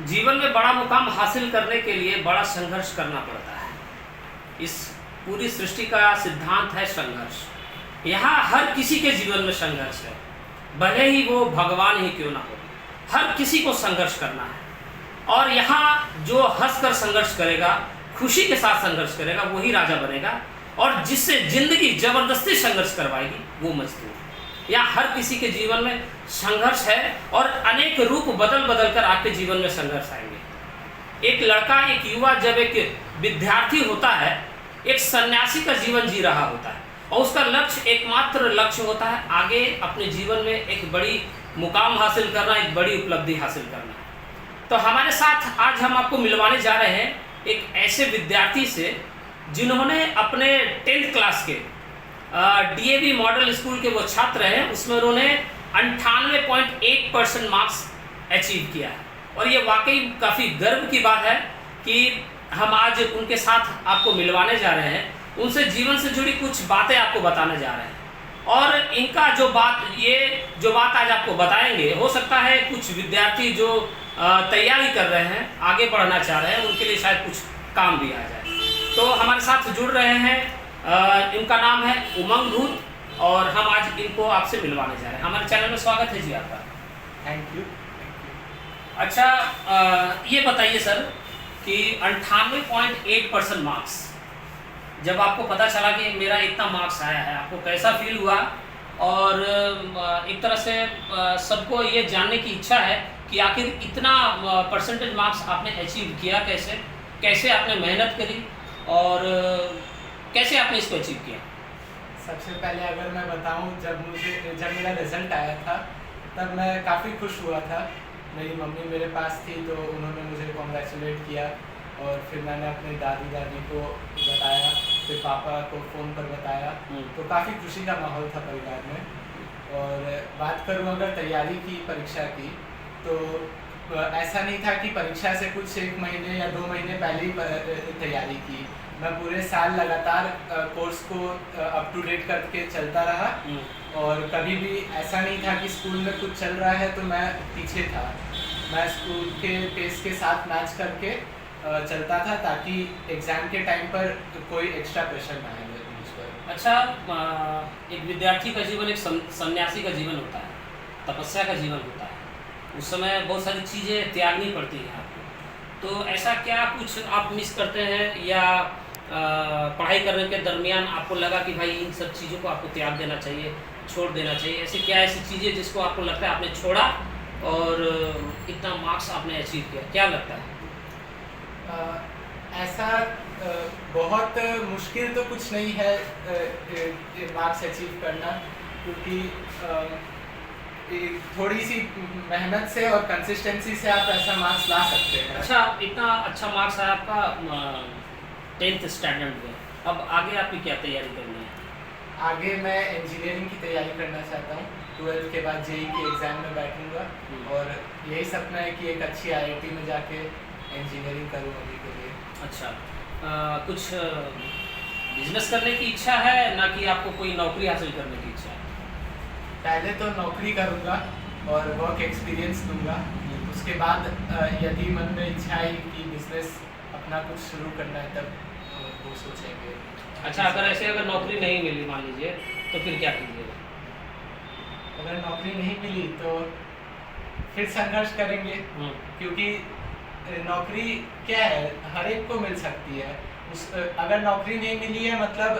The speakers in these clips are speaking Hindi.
जीवन में बड़ा मुकाम हासिल करने के लिए बड़ा संघर्ष करना पड़ता है। इस पूरी सृष्टि का सिद्धांत है संघर्ष। यहाँ हर किसी के जीवन में संघर्ष है, भले ही वो भगवान ही क्यों ना हो, हर किसी को संघर्ष करना है। और यहाँ जो हंसकर संघर्ष करेगा, खुशी के साथ संघर्ष करेगा, वही राजा बनेगा। और जिससे जिंदगी जबरदस्ती संघर्ष करवाएगी वो मजदूर। या हर किसी के जीवन में संघर्ष है और अनेक रूप बदल बदल कर आपके जीवन में संघर्ष आएंगे। एक लड़का, एक युवा जब एक विद्यार्थी होता है, एक सन्यासी का जीवन जी रहा होता है और उसका लक्ष्य, एकमात्र लक्ष्य होता है आगे अपने जीवन में एक बड़ी मुकाम हासिल करना, एक बड़ी उपलब्धि हासिल करना। तो हमारे साथ आज हम आपको मिलवाने जा रहे हैं एक ऐसे विद्यार्थी से जिन्होंने अपने 10th क्लास के DAV मॉडल स्कूल के वो छात्र हैं, उसमें उन्होंने 98.8% मार्क्स अचीव किया है। और ये वाकई काफ़ी गर्व की बात है कि हम आज उनके साथ आपको मिलवाने जा रहे हैं, उनसे जीवन से जुड़ी कुछ बातें आपको बताने जा रहे हैं। और इनका जो बात आज आपको बताएंगे, हो सकता है कुछ विद्यार्थी जो तैयारी कर रहे हैं, आगे बढ़ना चाह रहे हैं, उनके लिए शायद कुछ काम भी आ जाए। तो हमारे साथ जुड़ रहे हैं, इनका नाम है उमंग धूत और हम आज इनको आपसे मिलवाने जा रहे हैं। हमारे चैनल में स्वागत है जी आपका। Thank you. अच्छा, ये बताइए सर कि 98.8% मार्क्स, जब आपको पता चला कि मेरा इतना मार्क्स आया है, आपको कैसा फील हुआ? और एक तरह से सबको ये जानने की इच्छा है कि आखिर इतना परसेंटेज मार्क्स आपने अचीव किया कैसे, कैसे आपने मेहनत करी और कैसे आपने इसको अचीव किया? सबसे पहले अगर मैं बताऊं, जब मेरा रिजल्ट आया था तब मैं काफ़ी खुश हुआ था। मेरी मम्मी मेरे पास थी तो उन्होंने मुझे कॉन्ग्रेचुलेट किया और फिर मैंने अपने दादी को बताया, फिर पापा को फ़ोन पर बताया। तो काफ़ी खुशी का माहौल था परिवार में। और बात करूं अगर तैयारी की, परीक्षा की, तो ऐसा नहीं था कि परीक्षा से कुछ 1 महीने या 2 महीने पहले ही तैयारी की। मैं पूरे साल लगातार कोर्स को अप टू डेट करके चलता रहा और कभी भी ऐसा नहीं था कि स्कूल में कुछ चल रहा है तो मैं पीछे था। मैं स्कूल के पेस के साथ मैच करके चलता था ताकि एग्ज़ाम के टाइम पर कोई एक्स्ट्रा प्रेशर ना आए मुझ पर। अच्छा, एक विद्यार्थी का जीवन एक सन्यासी का जीवन होता है, तपस्या का जीवन होता है। उस समय बहुत सारी चीज़ें त्यागनी पड़ती हैं आपको। तो ऐसा क्या कुछ आप मिस करते हैं या पढ़ाई करने के दरमियान आपको लगा कि भाई इन सब चीज़ों को आपको त्याग देना चाहिए, छोड़ देना चाहिए? ऐसी चीज़ें जिसको आपको लगता है आपने छोड़ा और इतना मार्क्स आपने अचीव किया, क्या लगता है? ऐसा बहुत मुश्किल तो कुछ नहीं है मार्क्स अचीव करना, क्योंकि थोड़ी सी मेहनत से और कंसिस्टेंसी से आप ऐसा मार्क्स ला सकते हैं। अच्छा, इतना अच्छा मार्क्स है आपका 10th स्टैंडर्ड में, अब आगे आपकी क्या तैयारी करनी है? आगे मैं इंजीनियरिंग की तैयारी करना चाहता हूँ। 12th के बाद JEE के एग्ज़ाम में बैठूंगा और यही सपना है कि एक अच्छी IIT में जाके इंजीनियरिंग करूँ अभी के लिए। अच्छा, कुछ बिजनेस करने की इच्छा है ना कि आपको कोई नौकरी हासिल करने की इच्छा है? पहले तो नौकरी करूँगा और वर्क एक्सपीरियंस लूँगा, उसके बाद यदि मन में इच्छा है कि बिजनेस अपना कुछ शुरू करना है तब वो सोचेंगे। अच्छा, अगर नौकरी नहीं मिली मान लीजिए, तो फिर क्या कीजिएगा? अगर नौकरी नहीं मिली तो फिर संघर्ष करेंगे, क्योंकि नौकरी क्या है, हर एक को मिल सकती है। अगर नौकरी नहीं मिली है मतलब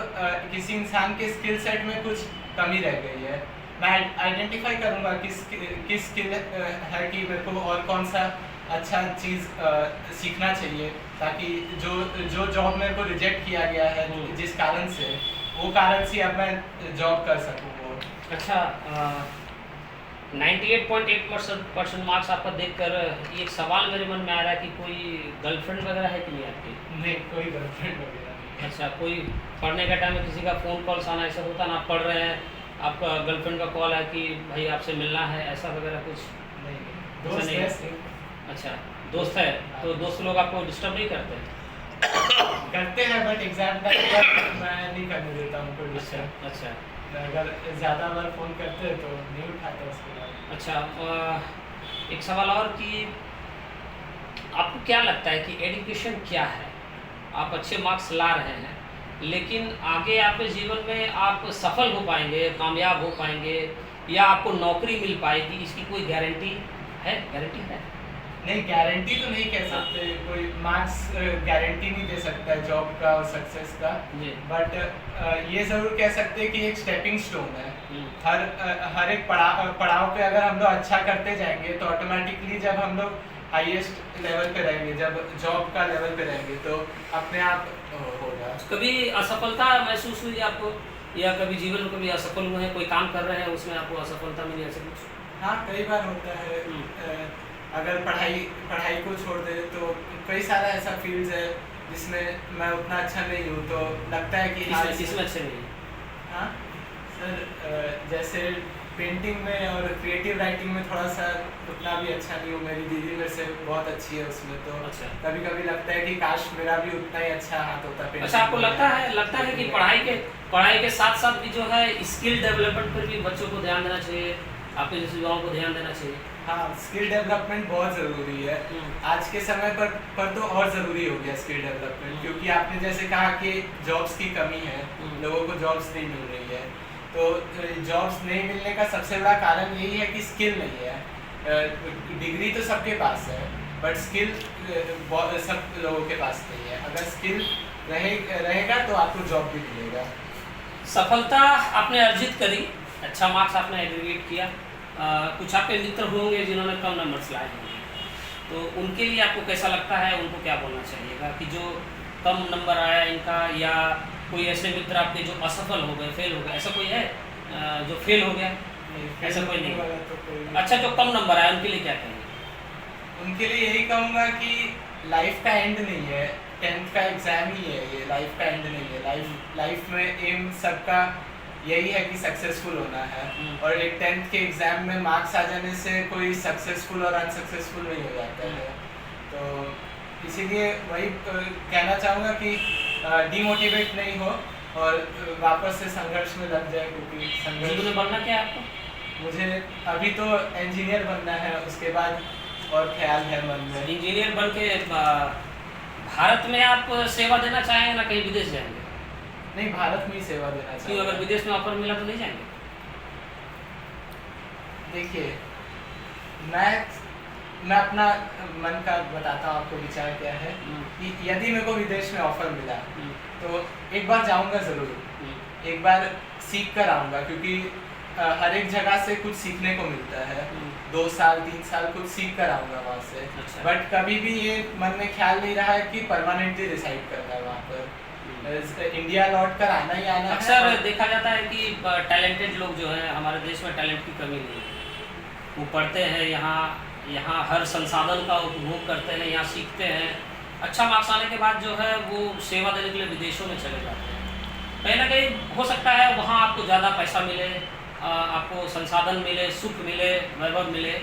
किसी इंसान के स्किल सेट में कुछ कमी रह गई है। मैं आइडेंटिफाई करूँगा किस स्किल है कि मेरे को और कौन सा अच्छा चीज़ सीखना चाहिए, ताकि जो जॉब मेरे को रिजेक्ट किया गया है जिस कारण से, वो कारण से अब मैं जॉब कर सकूँ। अच्छा, 98.8% मार्क्स आपका देखकर एक सवाल मेरे मन में आ रहा है कि कोई गर्लफ्रेंड वगैरह है कि नहीं आपकी? नहीं, कोई गर्लफ्रेंड वगैरह नहीं। अच्छा, कोई पढ़ने के टाइम में किसी का फ़ोन कॉल्स आना, ऐसा होता ना, आप पढ़ रहे हैं, आपका गर्लफ्रेंड का कॉल है कि भाई आपसे मिलना है, ऐसा वगैरह कुछ? नहीं, दोस्त है। अच्छा, दोस्त है, तो दोस्त लोग आपको डिस्टर्ब नहीं करते? करते हैं, बट एग्जाम टाइम पर मैं नहीं करने देता उनको डिस्टर्ब। अच्छा, अगर ज़्यादा बार फ़ोन करते हैं तो नहीं उठाता उसके बाद। अच्छा, एक सवाल और कि क्या लगता है कि एजुकेशन क्या है? आप अच्छे मार्क्स ला रहे हैं, लेकिन आगे आपके जीवन में आप सफल हो पाएँगे, कामयाब हो पाएँगे या आपको नौकरी मिल पाएगी, इसकी कोई गारंटी है? गारंटी है? नहीं, गारंटी तो नहीं कह हाँ। सकते, कोई मार्क्स गारंटी नहीं दे सकता है जॉब का और सक्सेस का। जी। बट ये ज़रूर कह सकते हैं कि एक स्टेपिंग स्टोन है। हुँ। हर एक पड़ाव पे अगर हम लोग अच्छा करते जाएंगे तो ऑटोमेटिकली जब हम लोग हाईएस्ट लेवल पे रहेंगे, जब जॉब का लेवल पे रहेंगे तो अपने आप होगा। कभी असफलता महसूस हुई आपको या कभी जीवन में कभी असफल हुए हैं, कोई काम कर रहे हैं उसमें आपको असफलता मिली ऐसा कुछ? हाँ, कई बार होता है। अगर पढ़ाई को छोड़ दे तो कई सारा ऐसा फील्ड्स है जिसमें मैं उतना अच्छा नहीं हूँ, तो लगता है कि हाँ किसमें अच्छे नहीं? हाँ सर, जैसे पेंटिंग में और क्रिएटिव राइटिंग में थोड़ा सा उतना भी अच्छा नहीं हूँ। मेरी दीदी मेरे से बहुत अच्छी है उसमें, तो अच्छा। कभी कभी लगता है कि काश मेरा भी उतना ही अच्छा हाथ होता पेंटिंग अच्छा, आपको में। लगता है कि पढ़ाई के साथ साथ भी जो है स्किल डेवलपमेंट पर भी बच्चों को ध्यान देना चाहिए, आपके जैसे युवाओं को ध्यान देना चाहिए? हाँ, स्किल डेवलपमेंट बहुत ज़रूरी है। आज के समय पर तो और ज़रूरी हो गया स्किल डेवलपमेंट, क्योंकि आपने जैसे कहा कि जॉब्स की कमी है, लोगों को जॉब्स नहीं मिल रही है। तो जॉब्स नहीं मिलने का सबसे बड़ा कारण यही है कि स्किल नहीं है। डिग्री तो सबके पास है, बट स्किल सब लोगों के पास नहीं है। अगर स्किल रहेगा तो आपको जॉब भी मिलेगा। सफलता आपने अर्जित करी, अच्छा मार्क्स आपने एग्रीगेट किया, कुछ आपके मित्र होंगे जिन्होंने कम नंबर्स लाए होंगे, तो उनके लिए आपको कैसा लगता है, उनको क्या बोलना चाहिएगा कि जो कम नंबर आया इनका, या कोई ऐसे मित्र आपके जो असफल हो गए, फेल हो गए, ऐसा कोई है जो फेल हो गया? ऐसा कोई नहीं। वाला तो कोई अच्छा, जो कम नंबर आया उनके लिए क्या कहेंगे? उनके लिए यही कहूँगा कि लाइफ का एंड नहीं है, 10th का एग्ज़ाम ही है ये, लाइफ का एंड नहीं है। लाइफ में एम सबका यही है कि सक्सेसफुल होना है, और एक 10th के एग्ज़ाम में मार्क्स आ जाने से कोई सक्सेसफुल और अनसक्सेसफुल नहीं हो जाता है। तो इसीलिए वही कहना चाहूँगा कि डिमोटिवेट नहीं हो और वापस से संघर्ष में लग जाए, क्योंकि जीवन संघर्ष में बनना क्या है आपको? मुझे अभी तो इंजीनियर बनना है, उसके बाद और ख्याल है मन में। इंजीनियर बन के भारत में आप सेवा देना चाहेंगे ना कहीं विदेश जाएंगे? नहीं, भारत में ही सेवा देना क्यों, चाहिए। अगर विदेश में ऑफर मिला तो नहीं जाएंगे? देखिए, मैं अपना मन का बताता हूँ आपको विचार क्या है कि यदि मेरे को विदेश में ऑफर मिला तो एक बार जाऊँगा ज़रूर, एक बार सीख कर आऊँगा, क्योंकि हर एक जगह से कुछ सीखने को मिलता है। 2 साल 3 साल कुछ सीख कर आऊँगा वहाँ से। अच्छा। बट कभी भी ये मन में ख्याल नहीं रहा है कि परमानेंटली रिसाइड करना है वहाँ पर। इंडिया लौट कर आना ही आना है। अक्सर देखा जाता है कि टैलेंटेड लोग जो हैं, हमारे देश में टैलेंट की कमी नहीं है, वो पढ़ते हैं यहाँ हर संसाधन का उपभोग करते हैं, यहाँ सीखते हैं, अच्छा मार्क्स आने के बाद जो है वो सेवा देने के लिए विदेशों में चले जाते हैं। कहीं ना कहीं हो सकता है वहाँ आपको ज़्यादा पैसा मिले, आपको संसाधन मिले, सुख मिले, वैभव मिले,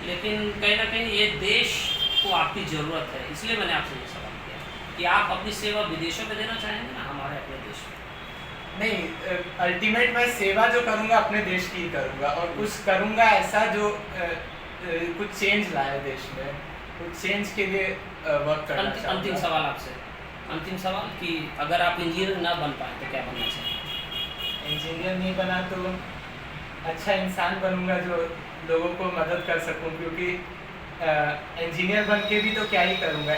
लेकिन कहीं ना कहीं ये देश को आपकी ज़रूरत है। इसलिए मैंने आपसे ये सवाल किया कि आप अपनी सेवा विदेशों में देना चाहेंगे ना हमारे अपने देश में? नहीं, अल्टीमेट मैं सेवा जो करूँगा अपने देश की ही करूँगा, और कुछ करूँगा ऐसा जो कुछ चेंज लाए देश में, कुछ चेंज के लिए वर्क करना चाहूँगा। अंतिम सवाल आपसे, अंतिम सवाल कि अगर आप इंजीनियर ना बन पाए तो क्या बनना चाहिए? इंजीनियर नहीं बना तो अच्छा इंसान बनूंगा जो लोगों को मदद कर सकूं, क्योंकि इंजीनियर बन के भी तो क्या ही करूंगा,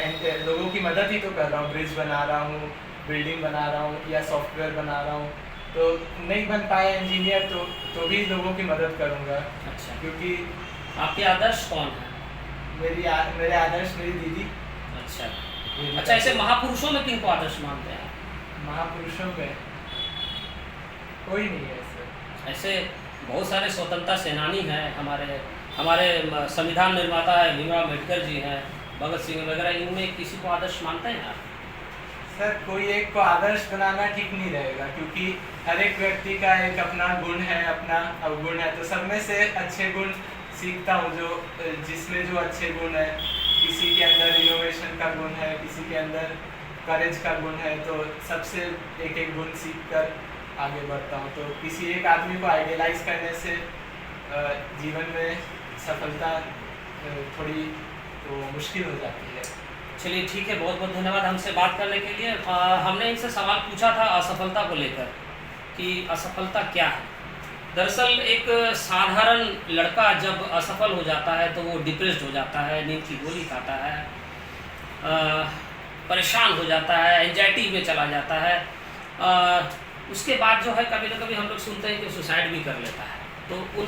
लोगों की मदद ही तो कर रहा हूँ। ब्रिज बना रहा हूँ, बिल्डिंग बना रहा हूँ या सॉफ्टवेयर बना रहा हूँ, तो नहीं बन पाया इंजीनियर तो भी लोगों की मदद करूंगा। अच्छा, क्योंकि आपके आदर्श कौन है? मेरे आदर्श मेरी दीदी। अच्छा, ऐसे महापुरुषों में किनको आदर्श मानते हैं? महापुरुषों में कोई नहीं है ऐसे। ऐसे बहुत सारे स्वतंत्रता सेनानी हैं, हमारे संविधान निर्माता है भीमराव अम्बेडकर जी हैं, भगत सिंह वगैरह, इनमें किसी को आदर्श मानते हैं आप? सर, कोई एक को आदर्श बनाना ठीक नहीं रहेगा, क्योंकि हर एक व्यक्ति का एक अपना गुण है, अपना अवगुण है, तो सब में से अच्छे गुण सीखता हूँ, जिसमें जो अच्छे गुण है। किसी के अंदर इनोवेशन का गुण है, किसी के अंदर करेज का गुण है, तो सबसे एक एक गुण सीख कर आगे बढ़ता हूँ। तो किसी एक आदमी को आइडियलाइज करने से जीवन में सफलता थोड़ी तो मुश्किल हो जाती है। चलिए ठीक है, बहुत बहुत धन्यवाद हमसे बात करने के लिए। हमने इनसे सवाल पूछा था असफलता को लेकर कि असफलता क्या है। दरअसल एक साधारण लड़का जब असफल हो जाता है तो वो डिप्रेस्ड हो जाता है, नींद की गोली खाता है, परेशान हो जाता है, एंजाइटी में चला जाता है। उसके बाद जो है कभी ना कभी हम लोग सुनते हैं कि सुसाइड भी कर लेता है। तो उन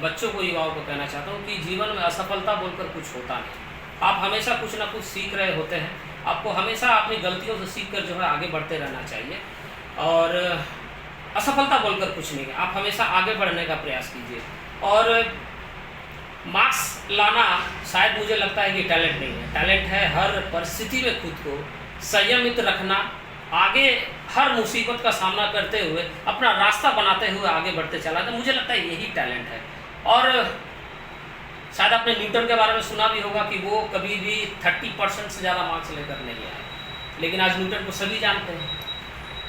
बच्चों को, युवाओं को कहना चाहता हूँ कि जीवन में असफलता बोलकर कुछ होता नहीं। आप हमेशा कुछ ना कुछ सीख रहे होते हैं। आपको हमेशा अपनी गलतियों से सीख कर जो है आगे बढ़ते रहना चाहिए, और असफलता बोलकर कुछ नहीं है। आप हमेशा आगे बढ़ने का प्रयास कीजिए। और मार्क्स लाना शायद मुझे लगता है कि टैलेंट नहीं है। टैलेंट है हर परिस्थिति में खुद को संयमित रखना, आगे हर मुसीबत का सामना करते हुए अपना रास्ता बनाते हुए आगे बढ़ते चला जाना। मुझे लगता है यही टैलेंट है। और शायद आपने न्यूटन के बारे में सुना भी होगा कि वो कभी भी 30% से ज़्यादा मार्क्स लेकर नहीं आए, लेकिन आज न्यूटन को सभी जानते हैं।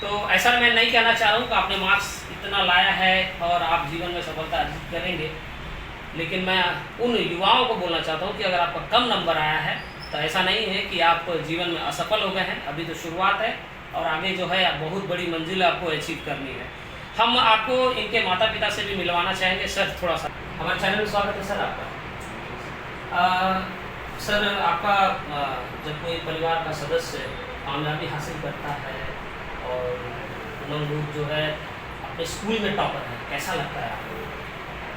तो ऐसा मैं नहीं कहना चाह रहा हूँ कि आपने मार्क्स इतना लाया है और आप जीवन में सफलता अर्जित करेंगे, लेकिन मैं उन युवाओं को बोलना चाहता हूँ कि अगर आपका कम नंबर आया है तो ऐसा नहीं है कि आप जीवन में असफल हो गए हैं। अभी तो शुरुआत है और आगे जो है बहुत बड़ी मंजिल आपको अचीव करनी है। हम आपको इनके माता पिता से भी मिलवाना चाहेंगे। सर थोड़ा सा हमारे चैनल में स्वागत है सर आपका। सर आपका जब कोई परिवार का सदस्य कामयाबी हासिल करता है और उमंग ग्रुप जो है अपने स्कूल में टॉपर है, कैसा लगता है आपको?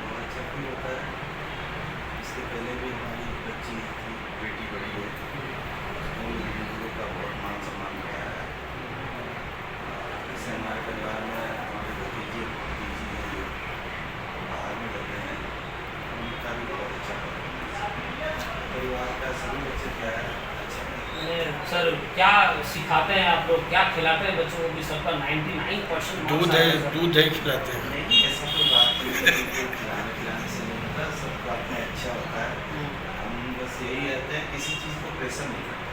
बहुत अच्छा फील होता है। इसके पहले भी हमारी बच्ची थी, बेटी बड़ी है, स्कूल में हम लोग का बहुत मान सम्मान किया है। इससे हमारे परिवार में हमारे भतीजे भतीजी हैं जो बाहर में रहते हैं, उनका भी बहुत अच्छा परिवार का सभी बच्चे क्या है अच्छा है। सर क्या सिखाते हैं आप लोग, क्या खिलाते हैं बच्चों को कि सबका 99% दूध है खिलाते हैं। नहीं ऐसा कोई बात नहीं है कि खिलाने से नहीं होता, सबका अपने अच्छा होता है। हम बस यही रहते हैं, किसी चीज़ को प्रेशर नहीं करते।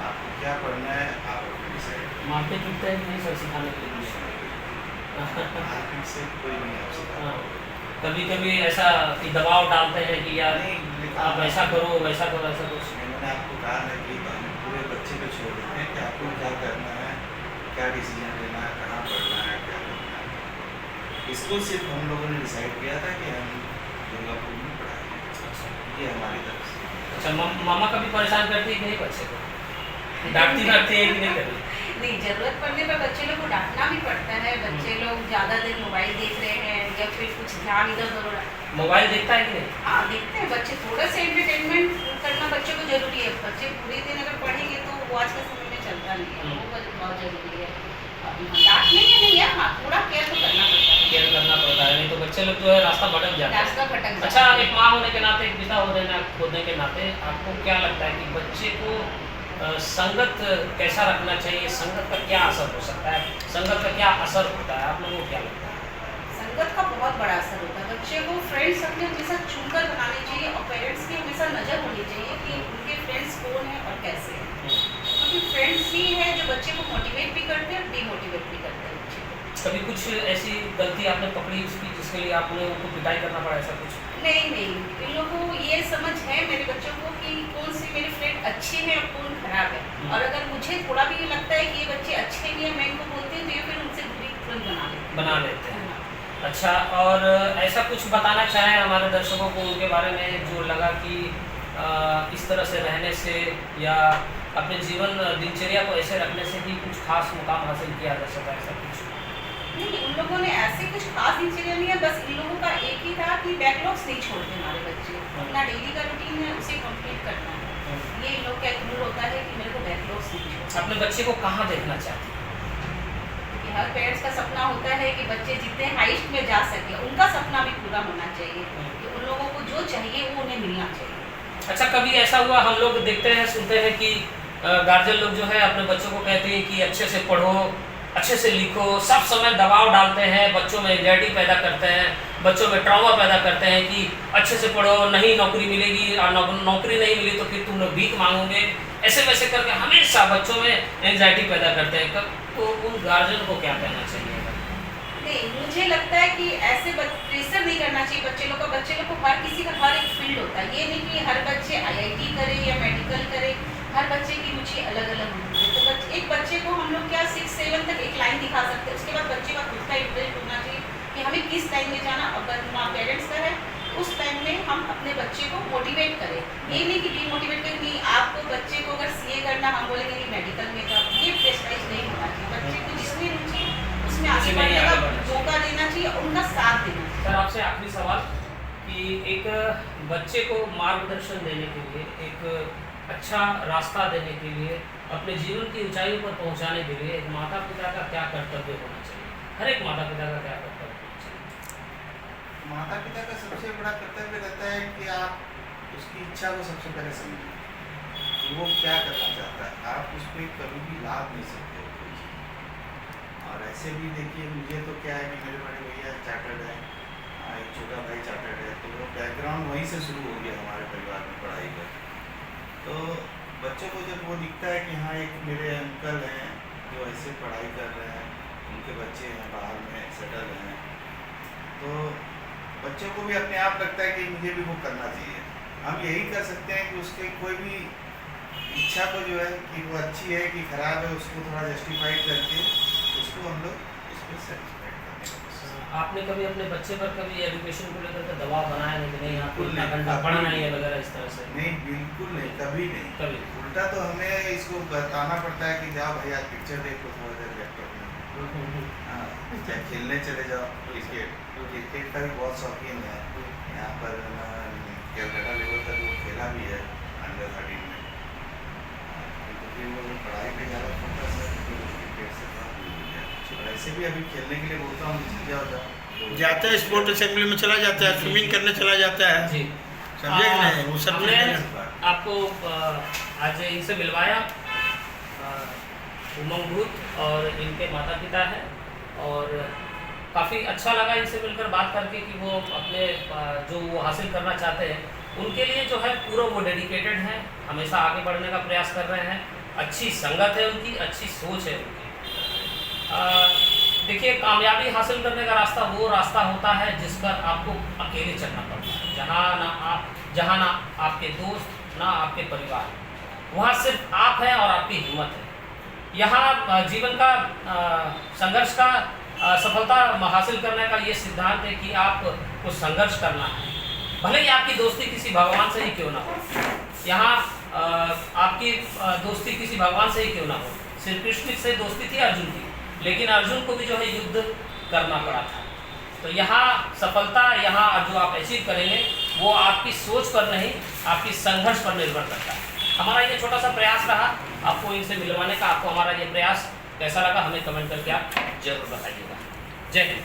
आपको क्या पढ़ना है आप अपने डिसाइड मारते पीटते हैं कि नहीं सर सिखाने के लिए? मार्केट से कोई नहीं आप सिखा। कभी कभी ऐसा कि दबाव डालते हैं कि यार आप ऐसा करो वैसा करो, ऐसा कुछ? मैंने आपको कहा है कि हम पूरे बच्चे पे छोड़ देते हैं कि आपको क्या करना है, क्या डिसीजन लेना है, कहाँ पढ़ना है, क्या करना है। इसको सिर्फ हम लोगों ने डिसाइड किया था कि हम दुर्गापुर में पढ़ाएंगे, ये हमारी तरफ से। अच्छा, मामा कभी परेशान करती है कि नहीं बच्चे को? डांटती है कि नहीं कभी? नहीं, ज़रूरत पड़ने पर बच्चे लोग को डांटना भी पड़ता है। बच्चे लोग ज़्यादा देर मोबाइल देख रहे हैं या फिर कुछ ध्यान इधर उधर हो रहा है। मोबाइल देखता है कि नहीं? हाँ देखते हैं बच्चे, थोड़ा सा एंटरटेनमेंट करना बच्चे को जरूरी है। बच्चे पूरे दिन अगर पढ़ेंगे तो वो आज के समय में चलता नहीं है, वो बहुत जरूरी है। डांटने के नहीं है, हाँ थोड़ा केयर तो करना पड़ता है। केयर करना पड़ता है, नहीं तो बच्चे लोग जो है रास्ता भटक जाते हैं। रास्ता भटक जाता अच्छा, है। एक माँ होने के नाते, एक पिता होने के नाते आपको क्या लगता है कि बच्चे को संगत कैसा रखना चाहिए? संगत का क्या असर हो सकता है? संगत का क्या असर होता है? आप लोगों को क्या लगता है? संगत का बहुत बड़ा असर होता है। बच्चे को फ्रेंड्स अपने हमेशा चुनकर बनाने चाहिए और पेरेंट्स की हमेशा नज़र होनी चाहिए कि उनके फ्रेंड्स कौन हैं और कैसे हैं, क्योंकि फ्रेंड्स ही है जो बच्चे को मोटिवेट भी करते हैं और डीमोटिवेट भी करते हैं बच्चे को। कभी कुछ ऐसी गलती आपने पकड़ी उसकी जिसके लिए आपने उनको पिटाई करना पड़ा, ऐसा कुछ? नहीं, इन लोगों को ये समझ है मेरे बच्चों को कि कौन से मेरे फ्रेंड अच्छे हैं और कौन खराब है। और अगर मुझे थोड़ा भी ये लगता है कि ये बच्चे अच्छे नहीं है, मैं इनको बोलती हूँ तो ये फिर उनसे दूरी तुरंत बना लेते हैं। अच्छा, और ऐसा कुछ बताना चाहें हमारे दर्शकों को उनके बारे में जो लगा कि इस तरह से रहने से या अपने जीवन दिनचर्या को ऐसे रखने से भी कुछ खास मुकाम हासिल किया जा सकता है, ऐसा कुछ? नहीं, उन लोगों ने ऐसे कुछ खास दिनचर्या नहीं है। बस इन लोगों का एक ही था कि बैकलॉग्स नहीं छोड़ते हमारे बच्चे। अपना डेली का रूटीन है उसे कंप्लीट करना है। ये इन लोग का एक रूल होता है कि मेरे को बैकलॉग्स नहीं छोड़ना। अपने बच्चे को कहाँ देखना चाहते हैं? कि हर पेरेंट्स का सपना होता है कि बच्चे जितने हाइस्ट में जा सके, उनका सपना भी पूरा होना चाहिए कि उन लोगों को जो चाहिए वो उन्हें मिलना चाहिए। अच्छा, कभी ऐसा हुआ, हम लोग देखते हैं सुनते हैं कि गार्जियन लोग जो है अपने बच्चों को कहते हैं कि अच्छे से पढ़ो, अच्छे से लिखो, सब समय दबाव डालते हैं, बच्चों में एंजाइटी पैदा करते हैं, बच्चों में ट्रॉमा पैदा करते हैं कि अच्छे से पढ़ो, नहीं नौकरी मिलेगी, और नौकरी नहीं मिली तो फिर तुम लोग भीख मांगोगे, ऐसे वैसे करके हमेशा बच्चों में एंजाइटी पैदा करते हैं। तो उन गार्जियन को क्या कहना चाहिए? नहीं, मुझे लगता है कि ऐसे प्रेशर नहीं करना चाहिए बच्चे लोग का। बच्चे लोग को हर किसी का हर एक फील्ड होता है। ये नहीं कि हर बच्चे IIT करे या मेडिकल करे हर बच्चे की रुचि अलग अलग होती है। तो एक बच्चे को हम लोग क्या 6-7 तक एक लाइन दिखा सकते हैं, उसके बाद बच्चे का खुद का इंटरेस्ट होना चाहिए कि हमें किस लाइन में जाना। अगर माँ पेरेंट्स का है उस टाइम में हम अपने बच्चे को मोटिवेट करें, ये नहीं कि डीमोटिवेट करें कि आपको बच्चे को अगर सीए करना हम बोलेंगे कि मेडिकल में का ये प्रेशराइज नहीं होना चाहिए। बच्चे को जिसमें रुचि उसमें आगे बढ़ने का मौका देना चाहिए और उनका साथ देना चाहिए। सर आपसे आखिरी सवाल कि एक बच्चे को मार्गदर्शन देने के लिए, एक अच्छा रास्ता देने के लिए, अपने जीवन की ऊंचाइयों पर पहुंचाने के लिए एक माता पिता का क्या कर्तव्य होना चाहिए? हर एक माता पिता का क्या कर्तव्य होना चाहिए? माता पिता का सबसे बड़ा कर्तव्य रहता है कि आप उसकी इच्छा को सबसे पहले समझें कि वो क्या करना चाहता है। आप उस पर कभी भी लाभ नहीं सकते हो कोई चीज़। और ऐसे भी देखिए, मुझे तो क्या है कि मेरे बड़े भैया चार्टर्ड है, एक छोटा भाई चार्टर्ड है, तो वो बैकग्राउंड वहीं से शुरू हो गया हमारे परिवार में पढ़ाई का। तो बच्चों को जब वो दिखता है कि हाँ एक मेरे अंकल हैं जो ऐसे पढ़ाई कर रहे हैं, उनके बच्चे हैं बाहर में सेटल हैं, तो बच्चों को भी अपने आप लगता है कि मुझे भी वो करना चाहिए। हम यही कर सकते हैं कि उसके कोई भी इच्छा को जो है कि वो अच्छी है कि खराब है, उसको थोड़ा जस्टिफाइड करके उसको हम लोग उस पर सेटिस्फाइड करने का कोशिश। आपने कभी अपने बच्चे पर कभी एजुकेशन को लेकर के दबाव बनाया नहीं कि नहीं आपको बिल्कुल इतना नहीं, घंटा कभी पढ़ना ही है नहीं। वगैरह इस तरह से? नहीं, बिल्कुल नहीं, कभी नहीं। कभी उल्टा तो हमें इसको बताना पड़ता है कि जाओ भैया पिक्चर देखो थोड़ा देर लैपटॉप में, हाँ चाहे खेलने चले जाओ क्रिकेट। क्रिकेट का भी बहुत शौकीन है, यहाँ पर कैलकाटा लेवल तक वो खेला भी है अंडर 13 में। तो फिर वो पढ़ाई पे ज़्यादा फोकस है, तो क्रिकेट से थोड़ा दूर हो गया। और ऐसे भी अभी खेलने के लिए बोलता हूँ चल जाओ जाता है स्पोर्ट असेंबली में चला जाता है, स्विमिंग करने चला जाता है, जी समझे कि नहीं? वो सब हमने चीज़ें आपको आज इनसे मिलवाया, उमंग भूत और इनके माता पिता हैं, और काफ़ी अच्छा लगा इनसे मिलकर बात करके कि वो अपने जो वो हासिल करना चाहते हैं उनके लिए जो है पूरा वो डेडिकेटेड हैं, हमेशा आगे बढ़ने का प्रयास कर रहे हैं। अच्छी संगत है उनकी, अच्छी सोच है उनकी। देखिए, कामयाबी हासिल करने का रास्ता वो रास्ता होता है जिस पर आपको अकेले चलना पड़ता है, जहाँ ना आपके दोस्त ना आपके परिवार, वहाँ सिर्फ आप हैं और आपकी हिम्मत है। यहाँ जीवन का संघर्ष का सफलता हासिल करने का ये सिद्धांत है कि आपको संघर्ष करना है, भले ही आपकी दोस्ती किसी भगवान से ही क्यों ना हो। यहाँ आपकी दोस्ती किसी भगवान से ही क्यों ना हो। श्री कृष्ण से दोस्ती थी अर्जुन की, लेकिन अर्जुन को भी जो है युद्ध करना पड़ा था। तो यहाँ सफलता, यहाँ जो आप अचीव करेंगे वो आपकी सोच पर नहीं, आपकी संघर्ष पर निर्भर करता है। हमारा ये छोटा सा प्रयास रहा आपको इनसे मिलवाने का। आपको हमारा ये प्रयास कैसा लगा हमें कमेंट करके आप जरूर बताइएगा। जय हिंद।